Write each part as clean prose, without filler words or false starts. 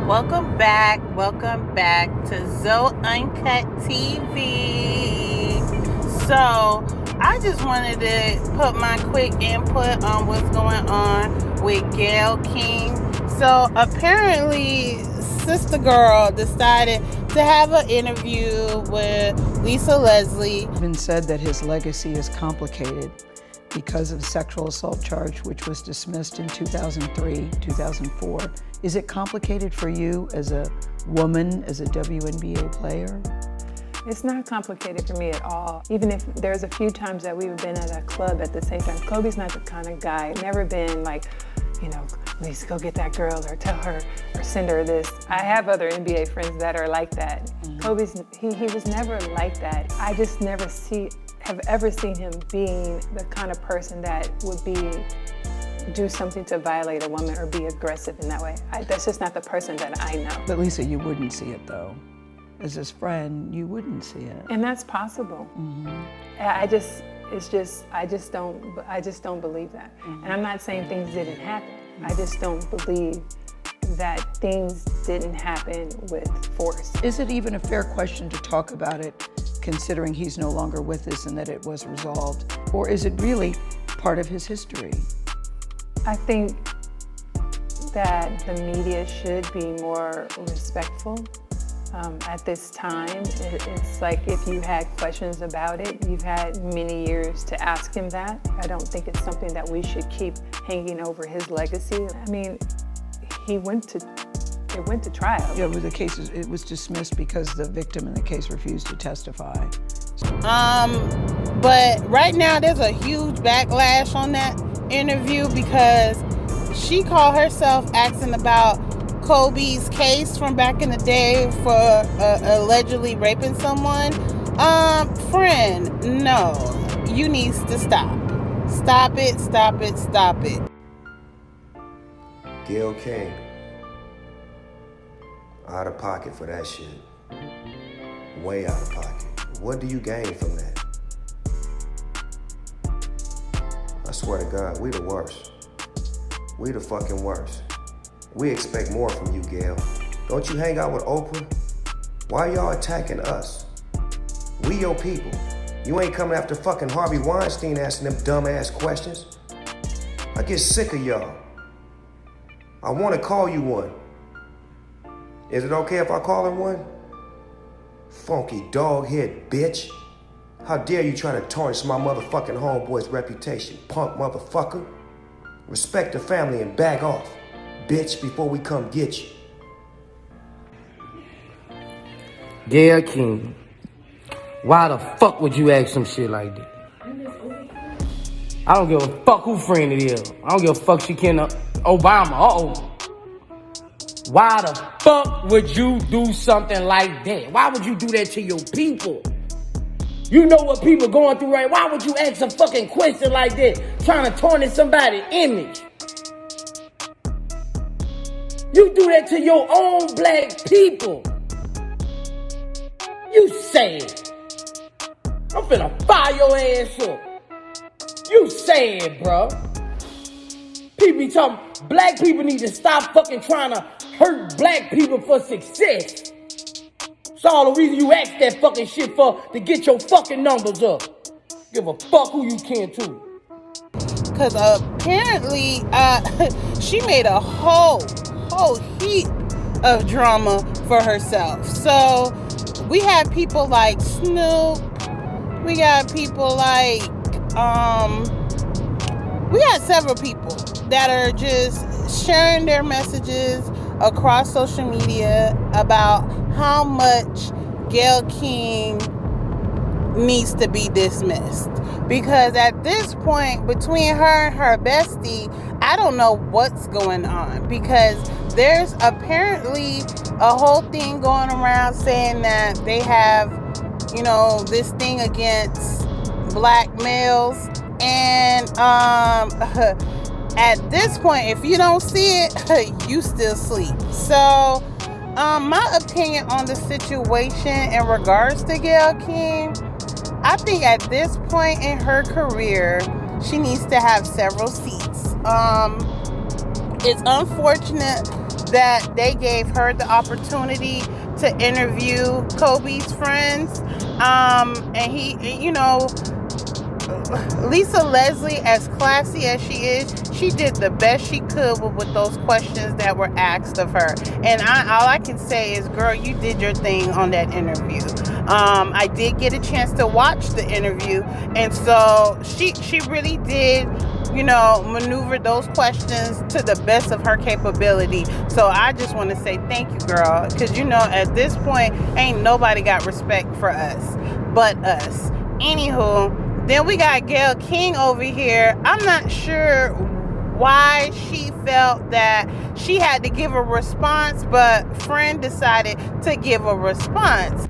Welcome back to Zo Uncut TV. So, I just wanted to put my quick input on what's going on with Gayle King. So, apparently, Sister Girl decided to have an interview with Lisa Leslie. It's been said that his legacy is complicated because of sexual assault charge, which was dismissed in 2003, 2004. Is it complicated for you as a woman, as a WNBA player? It's not complicated for me at all. Even if there's a few times that we've been at a club at the same time. Kobe's not the kind of guy, never been like, please go get that girl or tell her or send her this. I have other NBA friends that are like that. Kobe's, he was never like that. I just never have ever seen him being the kind of person that would do something to violate a woman or be aggressive in that way. That's just not the person that I know. But Lisa, you wouldn't see it though. As his friend, you wouldn't see it. And that's possible. I just don't believe that. And I'm not saying things didn't happen. I just don't believe that things didn't happen with force. Is it even a fair question to talk about it, considering he's no longer with us and that it was resolved? Or is it really part of his history? I think that the media should be more respectful. At this time, it's like if you had questions about it, you've had many years to ask him that. I don't think it's something that we should keep hanging over his legacy. I mean, it went to trial. Yeah, but it was dismissed because the victim in the case refused to testify. But right now there's a huge backlash on that interview because she called herself asking about Kobe's case from back in the day for allegedly raping someone. Friend, no, you need to stop. Stop it. Gayle King, out of pocket for that shit. Way out of pocket. What do you gain from that? I swear to God, we the worst. We the fucking worst. We expect more from you, Gayle. Don't you hang out with Oprah? Why y'all attacking us? We your people. You ain't coming after fucking Harvey Weinstein asking them dumb-ass questions. I get sick of y'all. I want to call you one. Is it okay if I call her one? Funky dog-head bitch. How dare you try to tarnish my motherfucking homeboy's reputation, punk motherfucker. Respect the family and back off, bitch, before we come get you. Gayle King, why the fuck would you ask some shit like that? I don't give a fuck who friend it is. I don't give a fuck she can Obama. Why the fuck would you do something like that? Why would you do that to your people? You know what people going through, right? Why would you ask a fucking question like that, trying to tarnish somebody's image? You do that to your own black people. You sad. I'm finna fire your ass up. You sad, bro. People be talking, black people need to stop fucking trying to hurt black people for success. It's all the reason you ask that fucking shit for, to get your fucking numbers up. Give a fuck who you can too. Because apparently she made a whole heap of drama for herself. So we have people like Snoop. We got people like, we got several people that are just sharing their messages across social media about how much Gayle King needs to be dismissed. Because at this point, between her and her bestie, I don't know what's going on. Because there's apparently a whole thing going around saying that they have, this thing against black males. And at this point, if you don't see it, you still sleep. So my opinion on the situation in regards to Gayle King, I think at this point in her career, she needs to have several seats. It's unfortunate that they gave her the opportunity to interview Kobe's friends. And Lisa Leslie, as classy as she is, she did the best she could with those questions that were asked of her. And all I can say is, girl, you did your thing on that interview. I did get a chance to watch the interview, and so she really did, maneuver those questions to the best of her capability. So I just want to say thank you, girl, because at this point, ain't nobody got respect for us but us. Anywho, then we got Gayle King over here. I'm not sure why she felt that she had to give a response, but friend decided to give a response.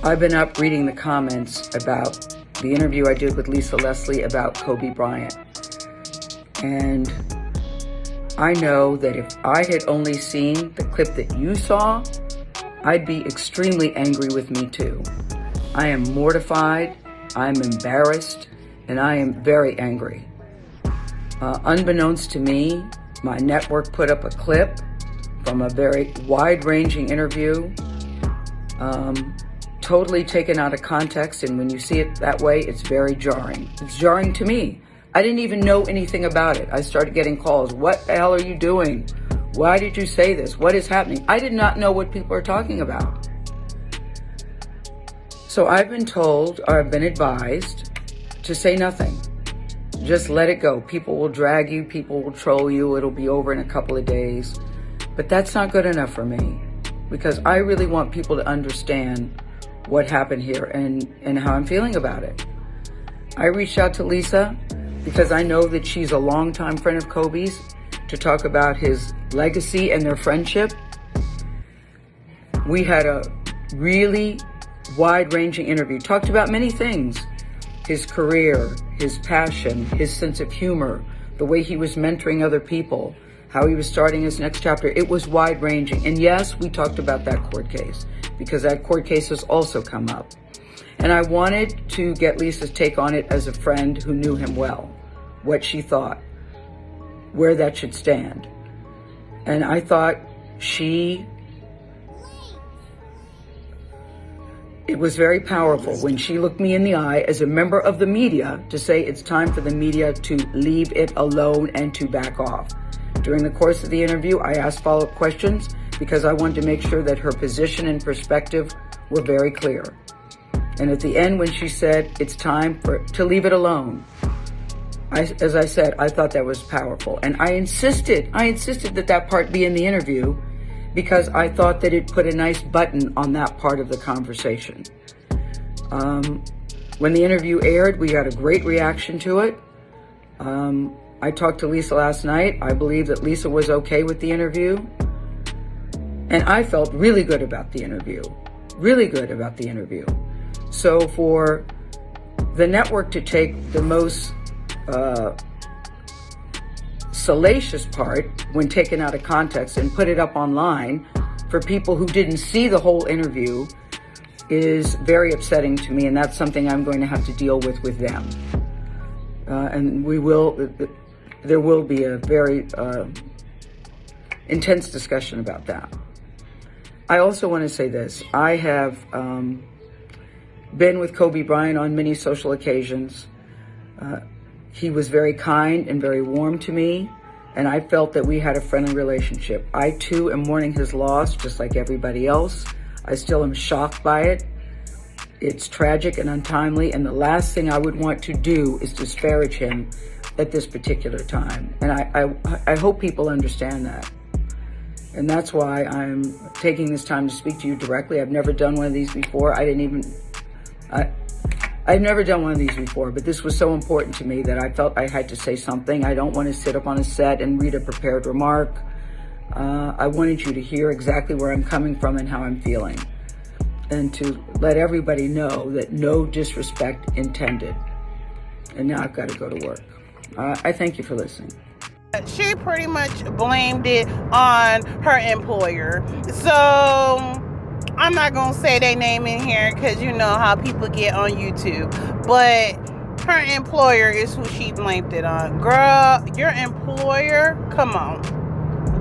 I've been up reading the comments about the interview I did with Lisa Leslie about Kobe Bryant. And I know that if I had only seen the clip that you saw, I'd be extremely angry with me too. I am mortified, I'm embarrassed, and I am very angry. Unbeknownst to me, my network put up a clip from a very wide-ranging interview, totally taken out of context, and when you see it that way, it's very jarring. It's jarring to me. I didn't even know anything about it. I started getting calls. What the hell are you doing? Why did you say this? What is happening? I did not know what people are talking about. So I've been told, or I've been advised, to say nothing. Just let it go. People will drag you, people will troll you, it'll be over in a couple of days. But that's not good enough for me, because I really want people to understand what happened here and how I'm feeling about it. I reached out to Lisa because I know that she's a longtime friend of Kobe's, to talk about his legacy and their friendship. We had a really wide-ranging interview, talked about many things: his career, his passion, his sense of humor, the way he was mentoring other people, how he was starting his next chapter. It was wide-ranging. And yes, we talked about that court case, because that court case has also come up. And I wanted to get Lisa's take on it as a friend who knew him well, what she thought, where that should stand. And I thought it was very powerful when she looked me in the eye as a member of the media to say it's time for the media to leave it alone and to back off. During the course of the interview, I asked follow-up questions because I wanted to make sure that her position and perspective were very clear. And at the end, when she said it's time to leave it alone, as I said, I thought that was powerful. And I insisted that part be in the interview, because I thought that it put a nice button on that part of the conversation. When the interview aired, we got a great reaction to it. I talked to Lisa last night. I believe that Lisa was okay with the interview. And I felt really good about the interview. So for the network to take the most salacious part when taken out of context and put it up online for people who didn't see the whole interview is very upsetting to me, and that's something I'm going to have to deal with them. And there will be a very intense discussion about that. I also want to say this. I have been with Kobe Bryant on many social occasions. He was very kind and very warm to me, and I felt that we had a friendly relationship. I too am mourning his loss, just like everybody else. I still am shocked by it. It's tragic and untimely, and the last thing I would want to do is disparage him at this particular time. And I hope people understand that. And that's why I'm taking this time to speak to you directly. I've never done one of these before. I've never done one of these before, but this was so important to me that I felt I had to say something. I don't want to sit up on a set and read a prepared remark. I wanted you to hear exactly where I'm coming from and how I'm feeling, and to let everybody know that no disrespect intended. And now I've got to go to work. I thank you for listening. She pretty much blamed it on her employer. So I'm not going to say their name in here because you know how people get on YouTube. But her employer is who she blamed it on. Girl, your employer, come on.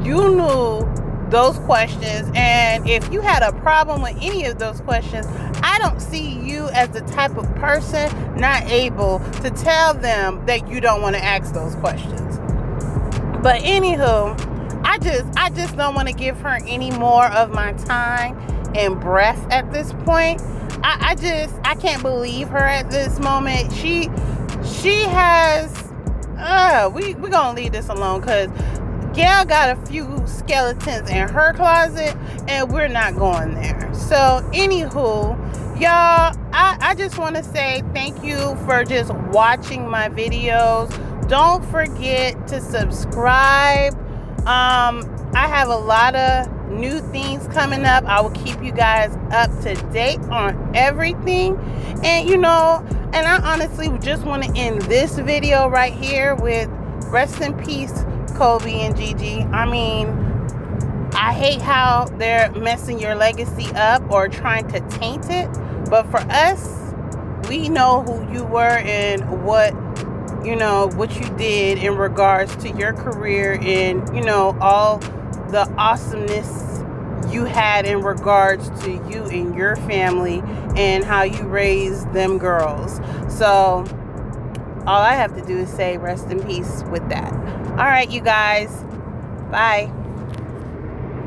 You knew those questions. And if you had a problem with any of those questions, I don't see you as the type of person not able to tell them that you don't want to ask those questions. But anywho, I just don't want to give her any more of my time and breath at this point. I can't believe her at this moment. She has we're gonna leave this alone, because Gayle got a few skeletons in her closet and we're not going there. So anywho, y'all, I just want to say thank you for just watching my videos. Don't forget to subscribe. I have a lot of new things coming up. I will keep you guys up to date on everything. And and I honestly just want to end this video right here with rest in peace, Kobe and Gigi. I mean, I hate how they're messing your legacy up or trying to taint it. But for us, we know who you were and what you did in regards to your career and, all the awesomeness you had in regards to you and your family and how you raised them girls. So all I have to do is say rest in peace with that. All right, you guys. Bye.